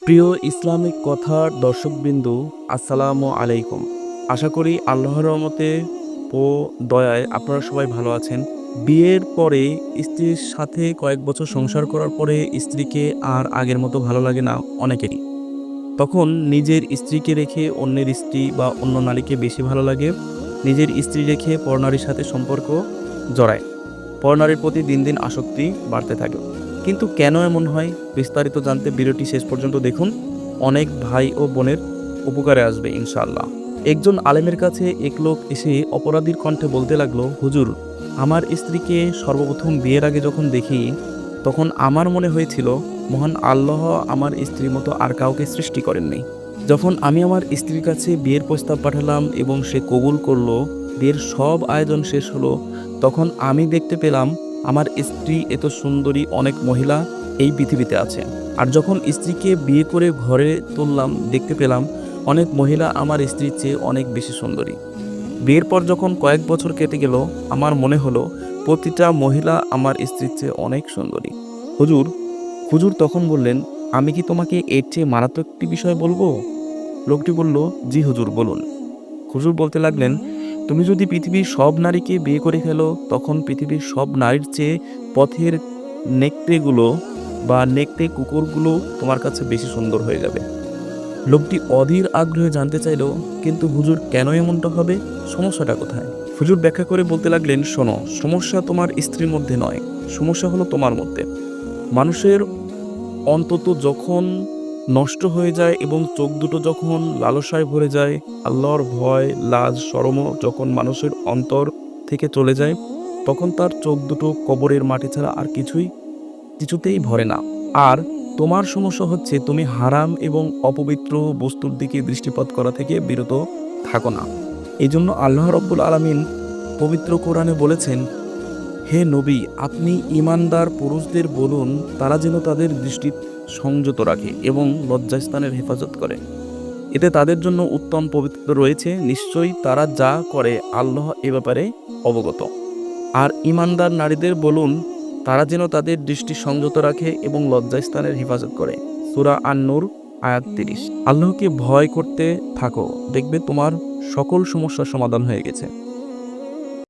প্রিয় ইসলামিক কথার দর্শকবিন্দু, আসসালামু আলাইকুম। আশা করি আল্লাহর রহমতে ও দয়ায় আপনারা সবাই ভালো আছেন। বিয়ের পরে স্ত্রীর সাথে কয়েক বছর সংসার করার পরে স্ত্রীকে আর আগের মতো ভালো লাগে না অনেকেরই। তখন নিজের স্ত্রীকে রেখে অন্যের স্ত্রী বা অন্য নারীকে বেশি ভালো লাগে। নিজের স্ত্রী রেখে পরনারীর সাথে সম্পর্ক জড়ায়। পরনারীর প্রতি দিন দিন আসক্তি বাড়তে থাকে। কিন্তু কেন এমন হয়, বিস্তারিত জানতে ভিডিওটি শেষ পর্যন্ত দেখুন। অনেক ভাই ও বোনের উপকারে আসবে ইনশাআল্লাহ। একজন আলেমের কাছে এক লোক এসে অপরাধীর কণ্ঠে বলতে লাগলো, হুজুর, আমার স্ত্রীকে সর্বপ্রথম বিয়ের আগে যখন দেখি তখন আমার মনে হয়েছিল মহান আল্লাহ আমার স্ত্রীর মতো আর কাউকে সৃষ্টি করেননি। যখন আমি আমার স্ত্রীর কাছে বিয়ের প্রস্তাব পাঠালাম এবং সে কবুল করলো, বিয়ের সব আয়োজন শেষ হলো, তখন আমি দেখতে পেলাম আমার স্ত্রী এত সুন্দরী অনেক মহিলা এই পৃথিবীতে আছে। আর যখন স্ত্রীকে বিয়ে করে ঘরে তুললাম, দেখতে পেলাম অনেক মহিলা আমার স্ত্রীর চেয়ে অনেক বেশি সুন্দরী। বিয়ের পর যখন কয়েক বছর কেটে গেল, আমার মনে হলো প্রতিটা মহিলা আমার স্ত্রীর চেয়ে অনেক সুন্দরী। হুজুর হুজুর তখন বললেন, আমি কি তোমাকে এর চেয়ে মারাত্মক একটি বিষয় বলবো? লোকটি বলল, জি হুজুর, বলুন। হুজুর বলতে লাগলেন, তুমি যদি পৃথিবীর সব নারীকে বিয়ে করে ফেলো, তখন পৃথিবীর সব নারীর চেয়ে পথের নেকড়েগুলো বা নেকড়ে কুকুরগুলো তোমার কাছে বেশি সুন্দর হয়ে যাবে। লোকটি অধীর আগ্রহে জানতে চাইল, কিন্তু হুজুর কেন এমনটা হবে, সমস্যাটা কোথায়? হুজুর ব্যাখ্যা করে বলতে লাগলেন, শোনো, সমস্যা তোমার স্ত্রীর মধ্যে নয়, সমস্যা হলো তোমার মধ্যে। মানুষের অন্তত যখন নষ্ট হয়ে যায় এবং চোখ দুটো যখন লালসায় ভরে যায়, আল্লাহর ভয়, লাজ, শরমও যখন মানুষের অন্তর থেকে চলে যায়, তখন তার চোখ দুটো কবরের মাটি ছাড়া আর কিছুতেই ভরে না। আর তোমার সমস্যা হচ্ছে তুমি হারাম এবং অপবিত্র বস্তুর দিকে দৃষ্টিপাত করা থেকে বিরত থাকো না। এই জন্য আল্লাহ রব্বুল আলামিন পবিত্র কোরআনে বলেছেন, হে নবী, আপনি ঈমানদার পুরুষদের বলুন তারা যেন তাদের দৃষ্টি সংযত রাখে এবং লজ্জাস্থানের হেফাজত করে। এতে তাদের জন্য উত্তম পবিত্রতা রয়েছে। নিশ্চয়ই তারা যা করে আল্লাহ এ ব্যাপারে অবগত। আর ঈমানদার নারীদের বলুন তারা যেন তাদের দৃষ্টি সংযত রাখে এবং লজ্জাস্থানের হেফাজত করে। সূরা আন-নূর আয়াত ৩০। আল্লাহকে ভয় করতে থাকো, দেখবে তোমার সকল সমস্যার সমাধান হয়ে গেছে।